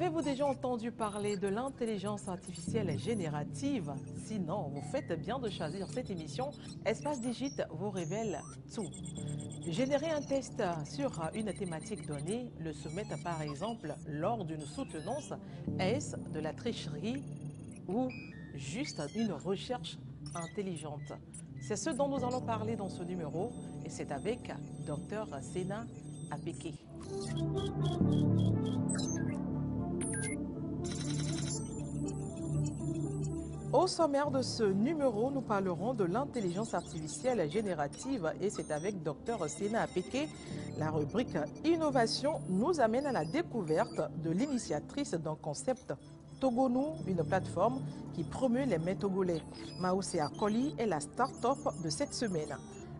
Avez-vous déjà entendu parler de l'intelligence artificielle générative? Sinon, vous faites bien de choisir cette émission. Espace Digit vous révèle tout. Générer un test sur une thématique donnée, le soumettre par exemple lors d'une soutenance, est-ce de la tricherie ou juste une recherche intelligente? C'est ce dont nous allons parler dans ce numéro et c'est avec Dr Sena Apeke. Au sommaire de ce numéro, nous parlerons de l'intelligence artificielle générative et c'est avec Dr Sena Apeke. La rubrique Innovation nous amène à la découverte de l'initiatrice d'un concept Togonou, une plateforme qui promeut les mets togolais. Maoussé Akoli est la start-up de cette semaine.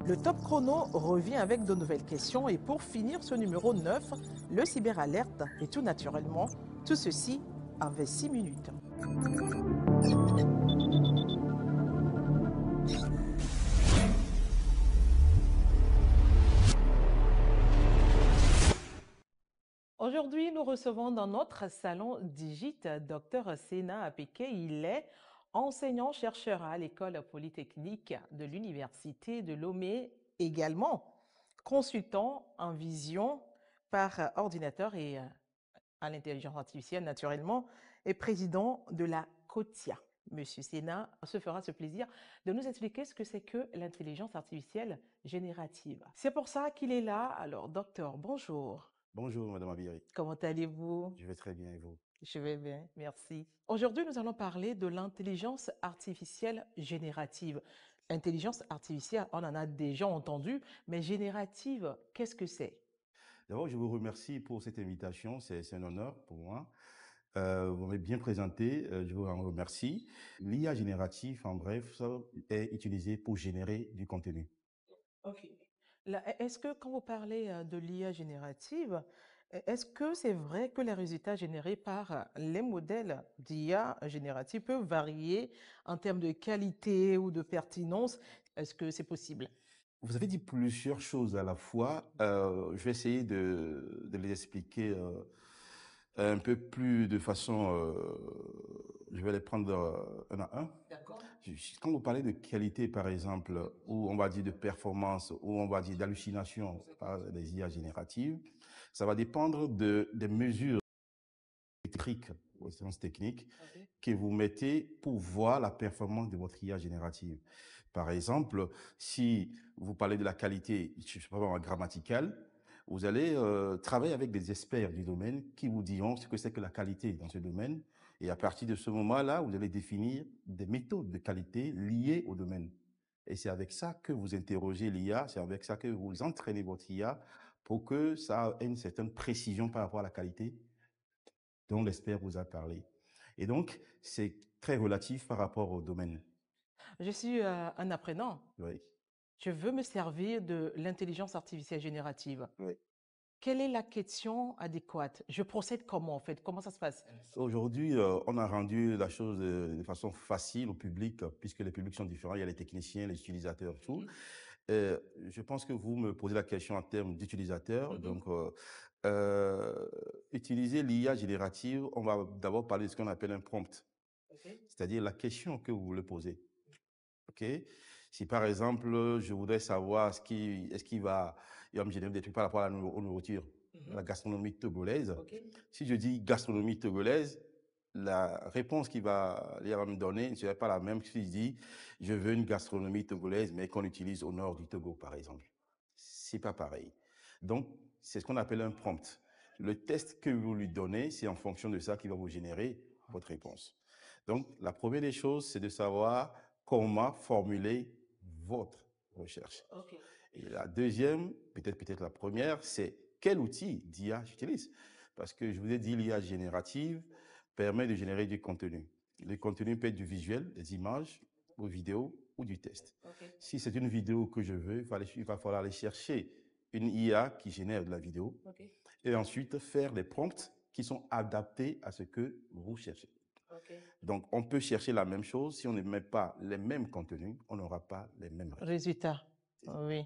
Le top chrono revient avec de nouvelles questions et pour finir ce numéro 9, le cyberalerte et tout naturellement, tout ceci en 26 minutes. Aujourd'hui, nous recevons dans notre salon Digit Dr Sena Apeke. Il est enseignant-chercheur à l'École polytechnique de l'Université de Lomé, également consultant en vision par ordinateur et à l'intelligence artificielle naturellement, et président de la COTIA. Monsieur Sena se fera ce plaisir de nous expliquer ce que c'est que l'intelligence artificielle générative. C'est pour ça qu'il est là. Alors, docteur, bonjour. Bonjour, Madame Abiri. Comment allez-vous? Je vais très bien et vous? Je vais bien, merci. Aujourd'hui, nous allons parler de l'intelligence artificielle générative. Intelligence artificielle, on en a déjà entendu, mais générative, qu'est-ce que c'est? D'abord, je vous remercie pour cette invitation. C'est un honneur pour moi. Vous m'avez bien présenté. Je vous en remercie. L'IA générative, en bref, ça est utilisé pour générer du contenu. Ok. Est-ce que quand vous parlez de l'IA générative, est-ce que c'est vrai que les résultats générés par les modèles d'IA générative peuvent varier en termes de qualité ou de pertinence? Est-ce que c'est possible? Vous avez dit plusieurs choses à la fois. Je vais essayer de les expliquer un peu plus de façon... je vais les prendre un à un. D'accord. Quand vous parlez de qualité, par exemple, ou on va dire de performance, ou on va dire d'hallucination par les IA génératives, ça va dépendre des mesures métriques, au sens technique, Ok. que vous mettez pour voir la performance de votre IA générative. Par exemple, si vous parlez de la qualité, je sais pas, grammaticale, vous allez travailler avec des experts du domaine qui vous diront ce que c'est que la qualité dans ce domaine. Et à partir de ce moment-là, vous allez définir des méthodes de qualité liées au domaine. Et c'est avec ça que vous interrogez l'IA, c'est avec ça que vous entraînez votre IA pour que ça ait une certaine précision par rapport à la qualité dont l'expert vous a parlé. Et donc, c'est très relatif par rapport au domaine. Je suis un apprenant. Oui. Je veux me servir de l'intelligence artificielle générative. Oui. Quelle est la question adéquate? Je procède comment en fait? Comment ça se passe? Aujourd'hui, on a rendu la chose de façon facile au public, puisque les publics sont différents. Il y a les techniciens, les utilisateurs, tout. Je pense que vous me posez la question en termes d'utilisateurs. Donc, euh, utiliser l'IA générative, on va d'abord parler de ce qu'on appelle un prompt, Ok. c'est-à-dire la question que vous voulez poser. OK? Si par exemple, je voudrais savoir il va me générer des trucs par rapport à aux nourritures, à la gastronomie togolaise. Ok. Si je dis gastronomie togolaise, la réponse il va me donner ne serait pas la même que si je dis je veux une gastronomie togolaise, mais qu'on utilise au nord du Togo, par exemple. C'est pas pareil. Donc, c'est ce qu'on appelle un prompt. Le test que vous lui donnez, c'est en fonction de ça qu'il va vous générer votre réponse. Donc, la première des choses, c'est de savoir comment formuler votre recherche. Ok. Et la deuxième, peut-être la première, c'est quel outil d'IA j'utilise. Parce que je vous ai dit, l'IA générative permet de générer du contenu. Le contenu peut être du visuel, des images, ou vidéos, ou du texte. Ok. Si c'est une vidéo que je veux, il va falloir aller chercher une IA qui génère de la vidéo Ok. et ensuite faire les prompts qui sont adaptés à ce que vous cherchez. Ok. Donc, on peut chercher la même chose. Si on ne met pas les mêmes contenus, on n'aura pas les mêmes résultats. Résultat. C'est ça. Oui.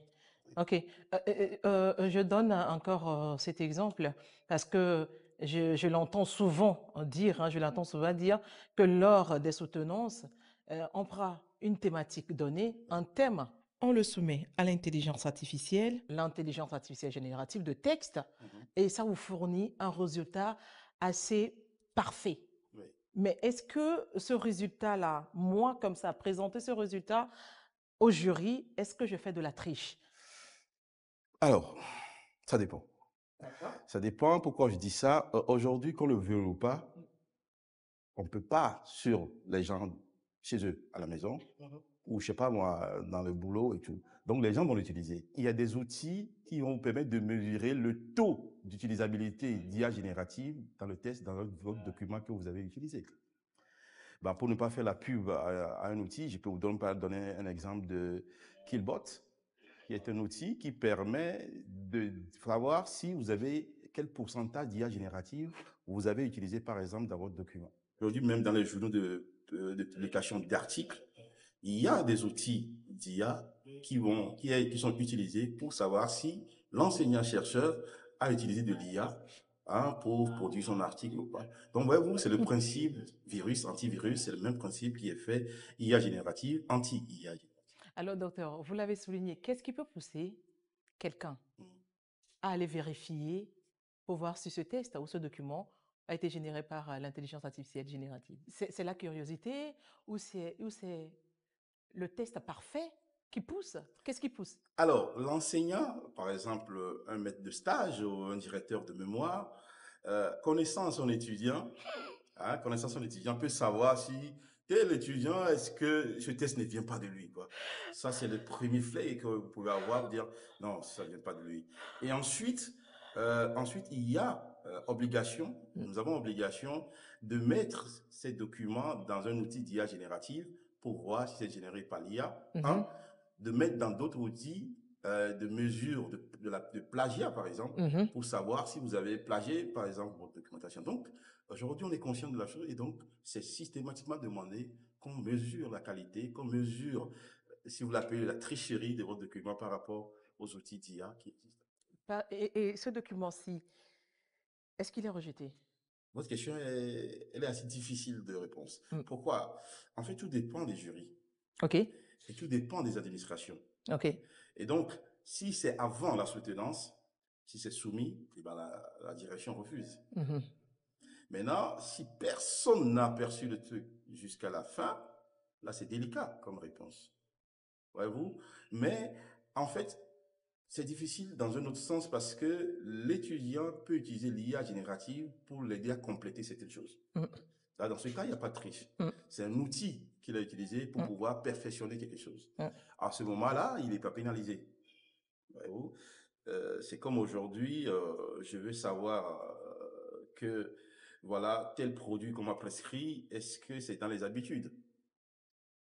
Ok. Je donne encore cet exemple parce que je l'entends souvent dire, hein, je l'entends souvent dire que lors des soutenances, on prend une thématique donnée, un thème, on le soumet à l'intelligence artificielle générative de texte, Mhm. et ça vous fournit un résultat assez parfait. Oui. Mais est-ce que ce résultat-là, moi, comme ça, présenter ce résultat au jury, est-ce que je fais de la triche? Alors, ça dépend. D'accord. Ça dépend pourquoi je dis ça. Aujourd'hui, qu'on le veut ou pas, on ne peut pas sur les gens chez eux à la maison Mhm. ou je sais pas moi dans le boulot et tout. Donc les gens vont l'utiliser. Il y a des outils qui vont vous permettre de mesurer le taux d'utilisabilité d'IA générative dans le test, dans votre document que vous avez utilisé. Ben, pour ne pas faire la pub à un outil, je peux vous donner un exemple de Killbot, qui est un outil qui permet de savoir si vous avez quel pourcentage d'IA générative vous avez utilisé, par exemple, dans votre document. Aujourd'hui, même dans les journaux de publication d'articles, il y a des outils d'IA qui sont utilisés pour savoir si l'enseignant-chercheur a utilisé de l'IA pour produire son article ou pas. Donc, voyez-vous, c'est le principe virus, antivirus, c'est le même principe qui est fait IA générative, anti-IA. Alors, docteur, vous l'avez souligné, qu'est-ce qui peut pousser quelqu'un à aller vérifier pour voir si ce test ou ce document a été généré par l'intelligence artificielle générative? C'est la curiosité ou c'est le test parfait qui pousse? Qu'est-ce qui pousse? Alors, l'enseignant, par exemple, un maître de stage ou un directeur de mémoire, connaissant son étudiant, connaissant son étudiant, peut savoir si tel étudiant, est-ce que ce test ne vient pas de lui, quoi. Ça, c'est le premier fait que vous pouvez avoir, dire non, ça ne vient pas de lui. Et ensuite, il y a obligation, nous avons obligation de mettre ces documents dans un outil d'IA générative pour voir si c'est généré par l'IA. Mhm. De mettre dans d'autres outils de mesure de plagiat, par exemple, Mhm. pour savoir si vous avez plagié, par exemple, votre documentation. Donc, aujourd'hui, on est conscient de la chose et donc, c'est systématiquement demandé qu'on mesure la qualité, qu'on mesure, si vous l'appelez la tricherie de votre document par rapport aux outils d'IA qui existent. Et ce document-ci, est-ce qu'il est rejeté? Votre question, elle est assez difficile de réponse. Mm. Pourquoi? En fait, tout dépend des jurys OK, et tout dépend des administrations. OK. Et donc, si c'est avant la soutenance, si c'est soumis, eh ben la direction refuse. Mhm. Maintenant, si personne n'a perçu le truc jusqu'à la fin, là, c'est délicat comme réponse. Voyez-vous? Mais en fait, c'est difficile dans un autre sens parce que l'étudiant peut utiliser l'IA générative pour l'aider à compléter certaines choses. Mm. Là, dans ce cas, il n'y a pas de triche. Mm. C'est un outil qu'il a utilisé pour Mm. pouvoir perfectionner quelque chose. Mm. À ce moment-là, il n'est pas pénalisé. Voyez-vous? C'est comme aujourd'hui, je veux savoir que voilà, tel produit qu'on m'a prescrit, est-ce que c'est dans les habitudes?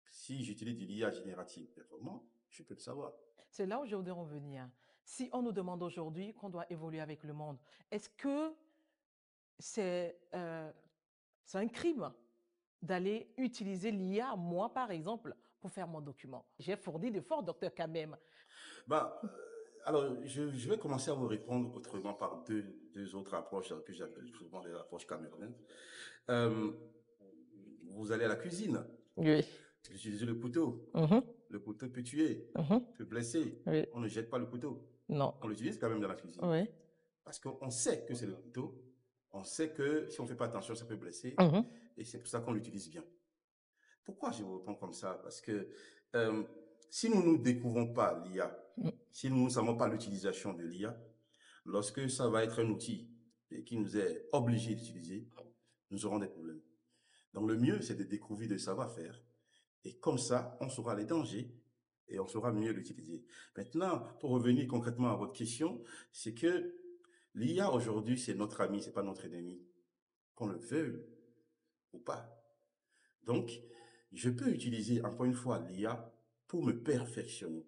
Si j'utilise de l'IA générative performant, je peux le savoir. C'est là où je voudrais en venir. Si on nous demande aujourd'hui qu'on doit évoluer avec le monde, est-ce que c'est c'est un crime d'aller utiliser l'IA, moi par exemple, pour faire mon document? J'ai fourni d'efforts, docteur, quand même. Ben, alors, je vais commencer à vous répondre autrement par deux autres approches que j'appelle souvent des approches camerounaises. Euh, vous allez à la cuisine, Oui. vous utilisez le couteau. Mhm. Le couteau peut tuer, Mhm. peut blesser. Oui. On ne jette pas le couteau. Non. On l'utilise quand même dans la cuisine. Oui. Parce qu'on sait que c'est le couteau. On sait que si on ne fait pas attention, ça peut blesser. Mhm. Et c'est pour ça qu'on l'utilise bien. Pourquoi je vous réponds comme ça? Parce que euh, si nous ne découvrons pas l'IA, Mm. si nous ne savons pas l'utilisation de l'IA, lorsque ça va être un outil qui nous est obligé d'utiliser, nous aurons des problèmes. Donc le mieux, c'est de découvrir de savoir-faire. Et comme ça, on saura les dangers et on saura mieux l'utiliser. Maintenant, pour revenir concrètement à votre question, c'est que l'IA aujourd'hui, c'est notre ami, c'est pas notre ennemi, qu'on le veuille ou pas. Donc, je peux utiliser encore une fois l'IA pour me perfectionner.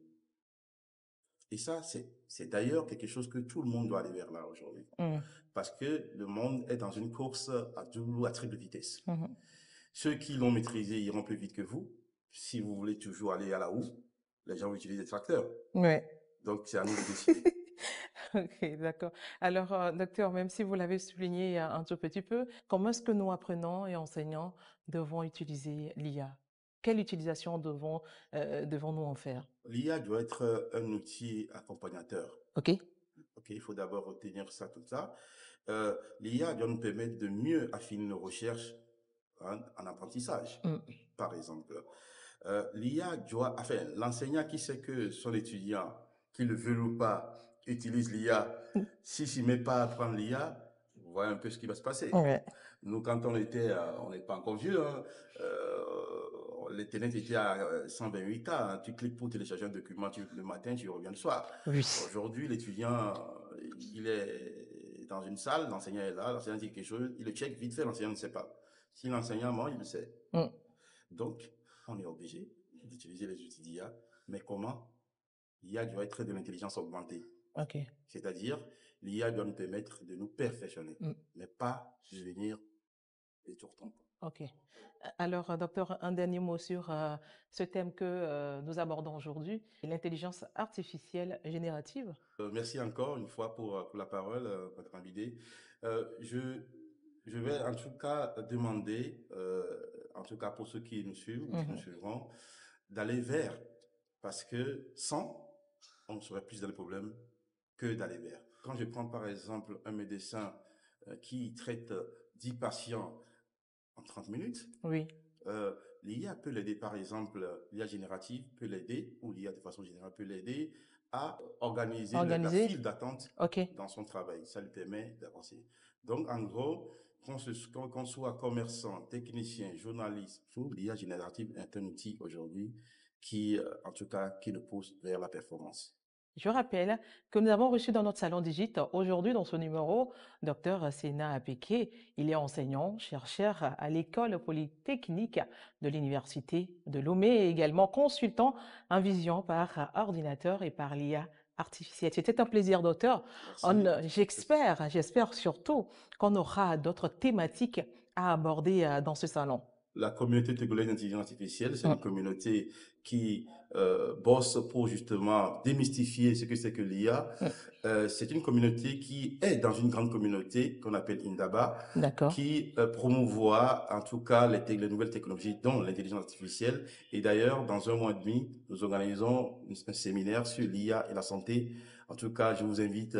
Et ça, c'est d'ailleurs quelque chose que tout le monde doit aller vers là aujourd'hui. Mm. Parce que le monde est dans une course à double ou à triple vitesse. Mhm. Ceux qui l'ont maîtrisé iront plus vite que vous. Si vous voulez toujours aller à la houe, les gens vont utiliser des tracteurs. Oui. Donc, c'est à nous de décider. OK, d'accord. Alors, docteur, même si vous l'avez souligné un tout petit peu, comment est-ce que nous, apprenants et enseignants, devons utiliser l'IA? Quelle utilisation devons-nous en faire? L'IA doit être un outil accompagnateur. OK? Ok, il faut d'abord retenir ça, tout ça. L'IA doit nous permettre de mieux affiner nos recherches en apprentissage, Mmh. par exemple. L'IA doit, enfin, l'enseignant qui sait que son étudiant, qu'il le veut ou pas, utilise l'IA, s'il ne s'y met pas à apprendre l'IA, vous voyez un peu ce qui va se passer. Ouais. Nous, quand on n'est pas encore vieux, hein, l'Internet était à 128K. Hein. Tu cliques pour télécharger un document le matin, tu reviens le soir. Oui. Aujourd'hui, l'étudiant, il est dans une salle, l'enseignant est là, l'enseignant dit quelque chose, il le check vite fait, l'enseignant ne sait pas. Si l'enseignant ment, il le sait. Mmh. Donc, on est obligé d'utiliser les outils d'IA. Mais comment? L'IA doit être de l'intelligence augmentée. OK. C'est-à-dire, l'IA doit nous permettre de nous perfectionner, Mmh. mais pas devenir des tourtons. OK. Alors, docteur, un dernier mot sur ce thème que nous abordons aujourd'hui, l'intelligence artificielle générative. Merci encore une fois pour la parole, Madame Abidé. Je vais en tout cas demander, en tout cas pour ceux qui nous suivent ou qui nous Mhm. suivront, d'aller vers, parce que sans, on serait plus dans le problème que d'aller vers. Quand je prends par exemple un médecin qui traite 10 patients en 30 minutes, Oui. euh, l'IA peut l'aider, par exemple, l'IA générative peut l'aider, ou l'IA de façon générale peut l'aider à organiser la Organisé. file d'attente OK. dans son travail. Ça lui permet d'avancer. Donc, en gros, qu'on soit commerçant, technicien, journaliste, l'IA générative est un outil aujourd'hui qui, en tout cas, qui nous pousse vers la performance. Je rappelle que nous avons reçu dans notre salon Digit, aujourd'hui dans ce numéro, Dr Sena Apeke. Il est enseignant, chercheur à l'école polytechnique de l'Université de Lomé et également consultant en vision par ordinateur et par l'IA artificielle. C'était un plaisir, docteur. Merci. J'espère surtout qu'on aura d'autres thématiques à aborder dans ce salon. La communauté togolaise d'intelligence artificielle, c'est une Mm. communauté qui bosse pour justement démystifier ce que c'est que l'IA. Mm. C'est une communauté qui est dans une grande communauté qu'on appelle Indaba, D'accord. qui promouvoit en tout cas les nouvelles technologies, dont l'intelligence artificielle. Et d'ailleurs, dans un mois et demi, nous organisons un séminaire sur l'IA et la santé. En tout cas, je vous invite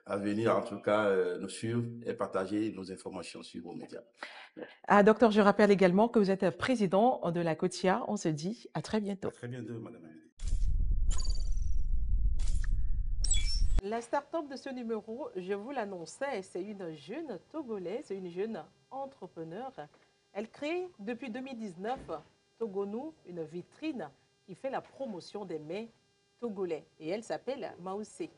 à venir, en tout cas, nous suivre et partager nos informations sur vos médias. Ah, docteur, je rappelle également que vous êtes président de la COTIA. On se dit à très À bientôt. très bientôt, Madame Amélie. La start-up de ce numéro, je vous l'annonçais, c'est une jeune Togolaise, une jeune entrepreneur. Elle crée depuis 2019 Togonou, une vitrine qui fait la promotion des mets togolais. Et elle s'appelle Maoussé.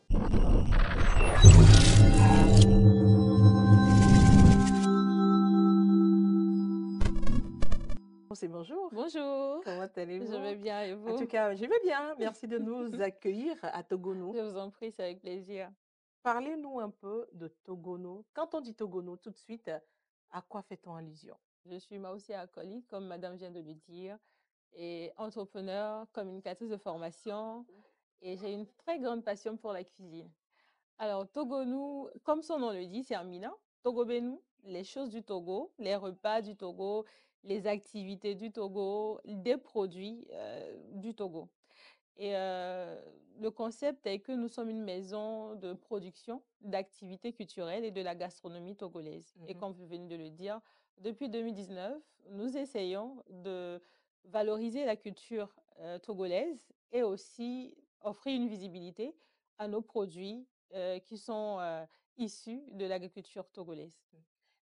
Bonjour. Bonjour, Comment je vais allez-vous? bien et En tout vous? cas, je vais bien. Merci de nous accueillir à Togonou. Je vous en prie, c'est avec plaisir. Parlez-nous un peu de Togono. Quand on dit Togono, tout de suite, à quoi fait-on allusion? Je suis Maousia Akoli, comme madame vient de le dire, et entrepreneur, communicatrice de formation, et j'ai une très grande passion pour la cuisine. Alors, Togonou, comme son nom le dit, c'est un mina. Togobenu, les choses du Togo, les repas du Togo, les activités du Togo, des produits du Togo. Et le concept est que nous sommes une maison de production d'activités culturelles et de la gastronomie togolaise. Et Mhm. comme vous venez de le dire, depuis 2019, nous essayons de valoriser la culture togolaise et aussi offrir une visibilité à nos produits qui sont issus de l'agriculture togolaise.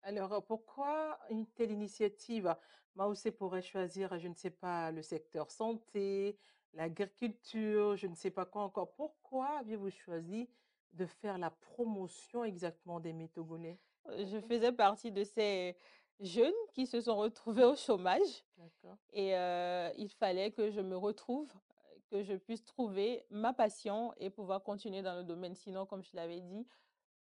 Alors, pourquoi une telle initiative? Maoussé pourrait choisir, je ne sais pas, le secteur santé, l'agriculture, je ne sais pas quoi encore. Pourquoi avez-vous choisi de faire la promotion exactement des métogolais? Je faisais partie de ces jeunes qui se sont retrouvés au chômage. D'accord. Et il fallait que je me retrouve, que je puisse trouver ma passion et pouvoir continuer dans le domaine. Sinon, comme je l'avais dit,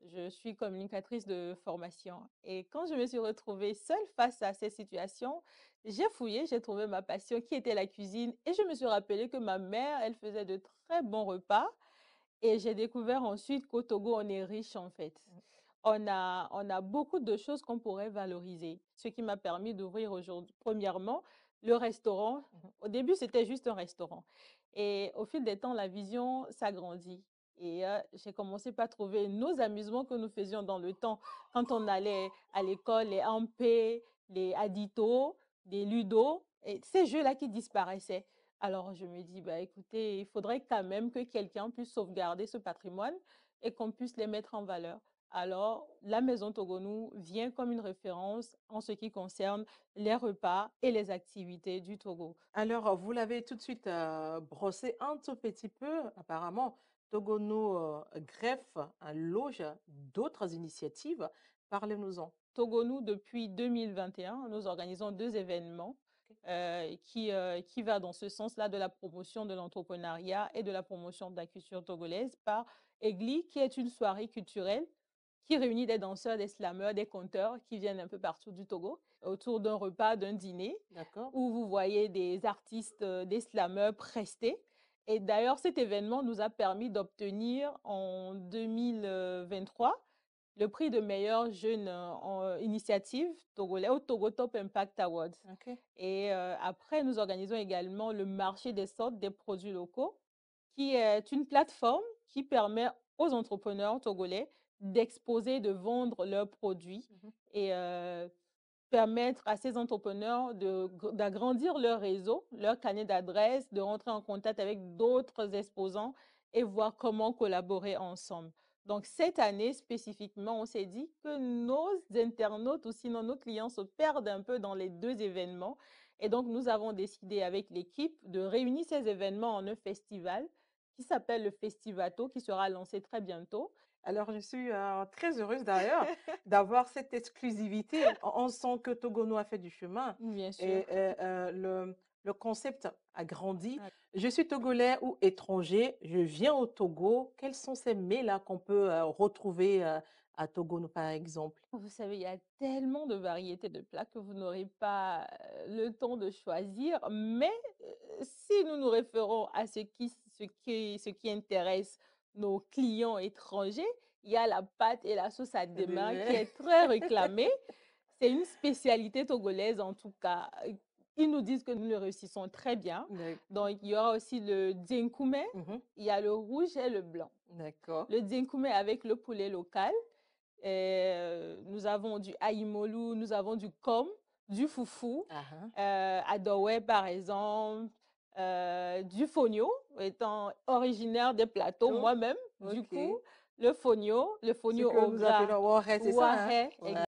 je suis communicatrice de formation. Et quand je me suis retrouvée seule face à ces situations, j'ai fouillé, j'ai trouvé ma passion qui était la cuisine. Et je me suis rappelé que ma mère, elle faisait de très bons repas. Et j'ai découvert ensuite qu'au Togo, on est riche en fait. On a beaucoup de choses qu'on pourrait valoriser. Ce qui m'a permis d'ouvrir aujourd'hui, premièrement, le restaurant. Au début, c'était juste un restaurant. Et au fil des temps, la vision s'agrandit. Et j'ai commencé par trouver nos amusements que nous faisions dans le temps. Quand on allait à l'école, les ampés, les aditos, des ludos, et ces jeux-là qui disparaissaient. Alors, je me dis, bah, écoutez, il faudrait quand même que quelqu'un puisse sauvegarder ce patrimoine et qu'on puisse les mettre en valeur. Alors, la Maison Togonou vient comme une référence en ce qui concerne les repas et les activités du Togo. Alors, vous l'avez tout de suite brossé un tout petit peu. Apparemment, Togono greffe, loge d'autres initiatives. Parlez-nous-en. Togonou, depuis 2021, nous organisons 2 événements Ok. qui va dans ce sens-là de la promotion de l'entrepreneuriat et de la promotion de la culture togolaise par EGLI, qui est une soirée culturelle qui réunit des danseurs, des slameurs, des conteurs qui viennent un peu partout du Togo autour d'un repas, d'un dîner, D'accord. où vous voyez des artistes, des slameurs prestés. Et d'ailleurs, cet événement nous a permis d'obtenir en 2023 le prix de meilleure jeune initiative togolais au Togo Top Impact Awards. Ok. Et après, nous organisons également le marché des sortes des produits locaux, qui est une plateforme qui permet aux entrepreneurs togolais d'exposer, de vendre leurs produits Mhm. et permettre à ces entrepreneurs d'agrandir leur réseau, leur carnet d'adresses, de rentrer en contact avec d'autres exposants et voir comment collaborer ensemble. Donc, cette année spécifiquement, on s'est dit que nos internautes ou sinon nos clients se perdent un peu dans les 2 événements. Et donc, nous avons décidé avec l'équipe de réunir ces événements en un festival qui s'appelle le Festivato, qui sera lancé très bientôt. Alors, je suis très heureuse d'ailleurs d'avoir cette exclusivité. On sent que Togono a fait du chemin Bien sûr. et le concept a grandi. Ah. Je suis togolais ou étranger, je viens au Togo. Quels sont ces mets-là qu'on peut retrouver à Togono, par exemple? Vous savez, il y a tellement de variétés de plats que vous n'aurez pas le temps de choisir, mais si nous nous référons à ce qui intéresse nos clients étrangers, il y a la pâte et la sauce à C'est dema qui vrai. est très réclamée. C'est une spécialité togolaise en tout cas. Ils nous disent que nous le réussissons très bien. Donc, il y aura aussi le dzienkoumé, Mhm. il y a le rouge et le blanc. D'accord. Le dzienkoumé avec le poulet local. Nous avons du aïmolu, nous avons du kom, du foufou, Ah, à Dowé par exemple, du fonio, étant originaire des plateaux oh, moi-même. Du ok. coup, le Ce fonio que au nous gras, appelons waré, c'est ça, hein? waré, Ouais.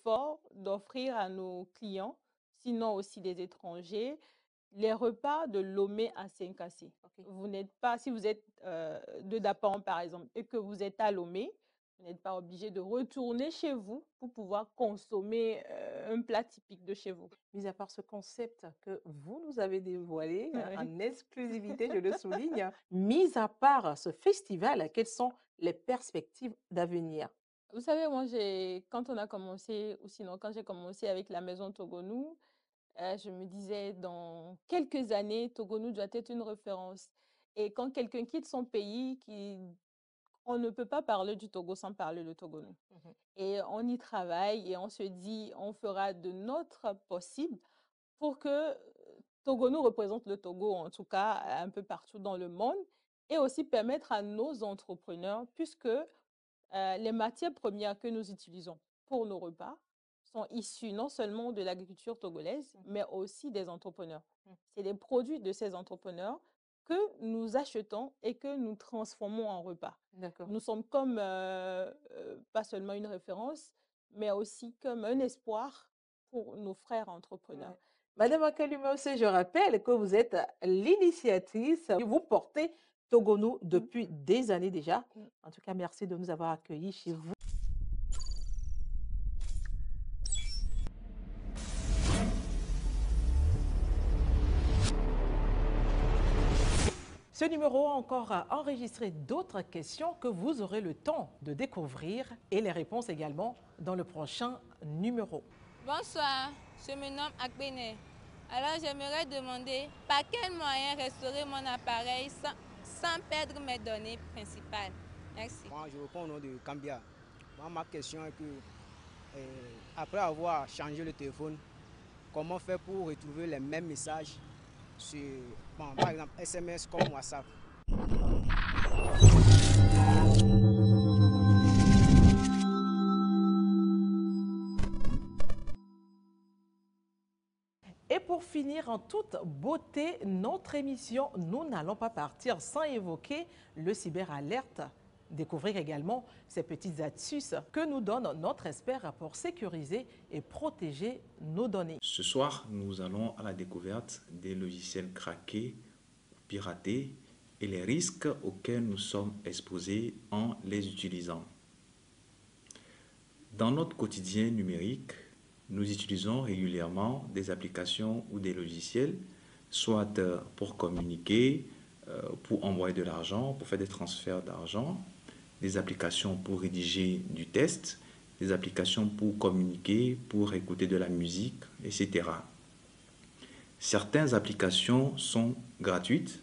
fort d'offrir à nos clients, sinon aussi des étrangers, les repas de Lomé à Saint-Cassé. Ok. Vous n'êtes pas, si vous êtes de Dapan par exemple, et que vous êtes à Lomé, vous n'êtes pas obligé de retourner chez vous pour pouvoir consommer un plat typique de chez vous. Mis à part ce concept que vous nous avez dévoilé Oui. en exclusivité, je le souligne, mis à part ce festival, quelles sont les perspectives d'avenir? Vous savez, moi, quand on a commencé, ou sinon quand j'ai commencé avec la maison Togonou, je me disais, dans quelques années, Togonou doit être une référence. Et quand quelqu'un quitte son pays, on ne peut pas parler du Togo sans parler le Togonou. Mhm. Et on y travaille et on se dit, on fera de notre possible pour que Togonou représente le Togo, en tout cas un peu partout dans le monde, et aussi permettre à nos entrepreneurs, puisque les matières premières que nous utilisons pour nos repas sont issues non seulement de l'agriculture togolaise, mais aussi des entrepreneurs. Mhm. C'est les produits de ces entrepreneurs que nous achetons et que nous transformons en repas. D'accord. Nous sommes comme pas seulement une référence, mais aussi comme un espoir pour nos frères entrepreneurs. Ouais. Madame Akalumose, je rappelle que vous êtes l'initiatrice, vous portez Togonou Mm. depuis des années déjà. Mm. En tout cas, merci de nous avoir accueillis chez vous. Ce numéro a encore enregistré d'autres questions que vous aurez le temps de découvrir et les réponses également dans le prochain numéro. Bonsoir, je me nomme Akbene. Alors j'aimerais demander par quel moyen restaurer mon appareil sans perdre mes données principales. Merci. Moi, je réponds au nom de Cambia. Moi, ma question est que, après avoir changé le téléphone, comment faire pour retrouver les mêmes messages sur, bon, par exemple, SMS comme WhatsApp? Et pour finir en toute beauté, notre émission, nous n'allons pas partir sans évoquer le cyberalerte. Découvrir également ces petites astuces que nous donne notre expert pour sécuriser et protéger nos données. Ce soir, nous allons à la découverte des logiciels craqués, piratés et les risques auxquels nous sommes exposés en les utilisant. Dans notre quotidien numérique, nous utilisons régulièrement des applications ou des logiciels, soit pour communiquer, pour envoyer de l'argent, pour faire des transferts d'argent, des applications pour rédiger du texte, des applications pour communiquer, pour écouter de la musique, etc. Certaines applications sont gratuites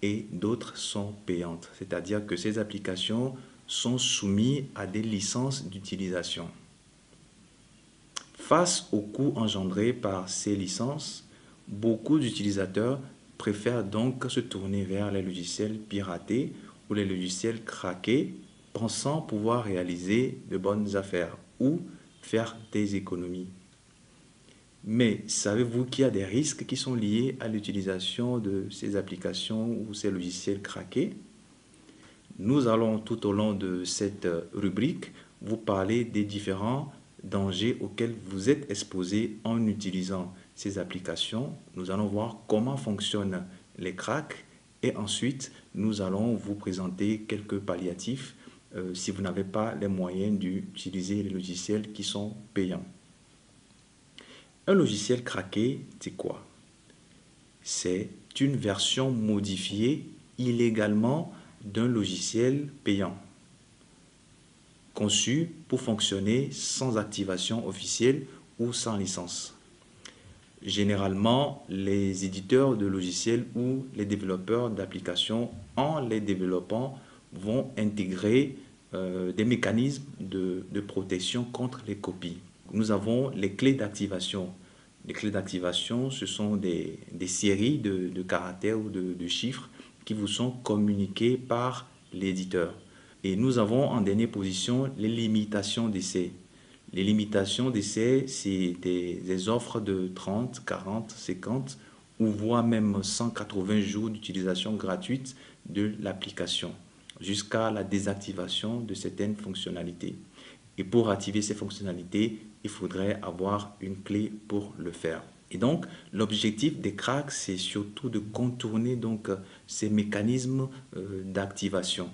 et d'autres sont payantes, c'est-à-dire que ces applications sont soumises à des licences d'utilisation. Face aux coûts engendrés par ces licences, beaucoup d'utilisateurs préfèrent donc se tourner vers les logiciels piratés ou les logiciels craqués, pensant pouvoir réaliser de bonnes affaires ou faire des économies. Mais savez-vous qu'il y a des risques qui sont liés à l'utilisation de ces applications ou ces logiciels craqués? Nous allons tout au long de cette rubrique vous parler des différents dangers auxquels vous êtes exposés en utilisant ces applications. Nous allons voir comment fonctionnent les cracks et ensuite nous allons vous présenter quelques palliatifs si vous n'avez pas les moyens d'utiliser les logiciels qui sont payants. Un logiciel craqué, c'est quoi? C'est une version modifiée illégalement d'un logiciel payant, conçu pour fonctionner sans activation officielle ou sans licence. Généralement, les éditeurs de logiciels ou les développeurs d'applications, en les développant, vont intégrer des mécanismes de protection contre les copies. Nous avons les clés d'activation. Les clés d'activation, ce sont des séries de caractères ou de chiffres qui vous sont communiqués par l'éditeur. Et nous avons en dernière position les limitations d'essai. Les limitations d'essai, c'est des offres de 30, 40, 50 ou voire même 180 jours d'utilisation gratuite de l'application jusqu'à la désactivation de certaines fonctionnalités. Et pour activer ces fonctionnalités, il faudrait avoir une clé pour le faire. Et donc, l'objectif des cracks, c'est surtout de contourner donc, ces mécanismes d'activation,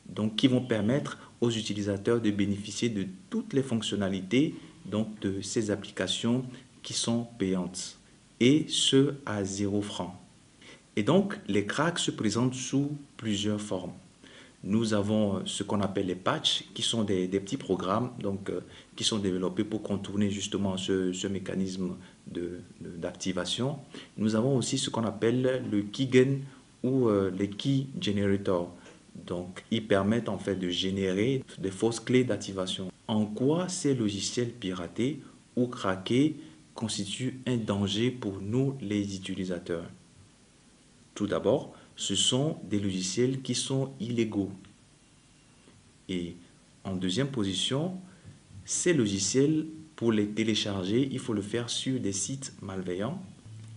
donc qui vont permettre aux utilisateurs de bénéficier de toutes les fonctionnalités donc, de ces applications qui sont payantes, et ce à 0 francs. Et donc, les cracks se présentent sous plusieurs formes. Nous avons ce qu'on appelle les patchs, qui sont des petits programmes donc, qui sont développés pour contourner justement ce mécanisme d'activation. Nous avons aussi ce qu'on appelle le keygen ou les key generators. Donc, ils permettent en fait de générer des fausses clés d'activation. En quoi ces logiciels piratés ou craqués constituent un danger pour nous les utilisateurs? Tout d'abord, ce sont des logiciels qui sont illégaux. Et en deuxième position, ces logiciels, pour les télécharger, il faut le faire sur des sites malveillants.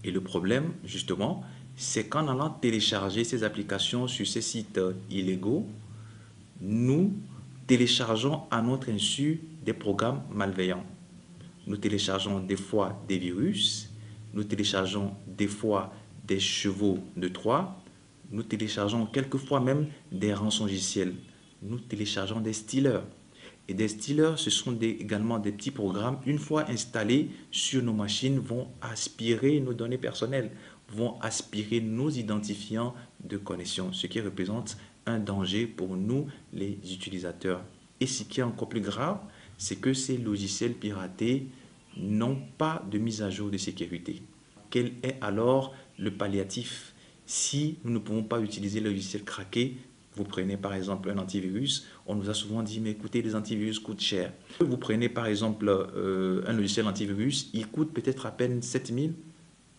Et le problème, justement, c'est qu'en allant télécharger ces applications sur ces sites illégaux, nous téléchargeons à notre insu des programmes malveillants. Nous téléchargeons des fois des virus, nous téléchargeons des fois des chevaux de Troie, nous téléchargeons quelquefois même des rançongiciels. Nous téléchargeons des stealers. Et des stealers, ce sont également des petits programmes, une fois installés sur nos machines, vont aspirer nos données personnelles, vont aspirer nos identifiants de connexion, ce qui représente un danger pour nous, les utilisateurs. Et ce qui est encore plus grave, c'est que ces logiciels piratés n'ont pas de mise à jour de sécurité. Quel est alors le palliatif? Si nous ne pouvons pas utiliser le logiciel craqué, vous prenez par exemple un antivirus, on nous a souvent dit, mais écoutez, les antivirus coûtent cher. Vous prenez par exemple un logiciel antivirus, il coûte peut-être à peine 7 000.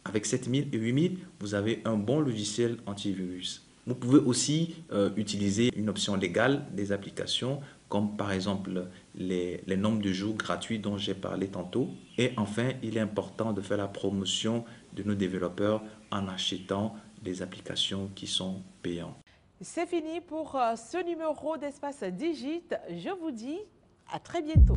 Avec 7 000 et 8 000, vous avez un bon logiciel antivirus. Vous pouvez aussi utiliser une option légale des applications, comme par exemple les nombres de jours gratuits dont j'ai parlé tantôt. Et enfin, il est important de faire la promotion de nos développeurs en achetant des applications qui sont payantes. C'est fini pour ce numéro d'Espace Digit. Je vous dis à très bientôt.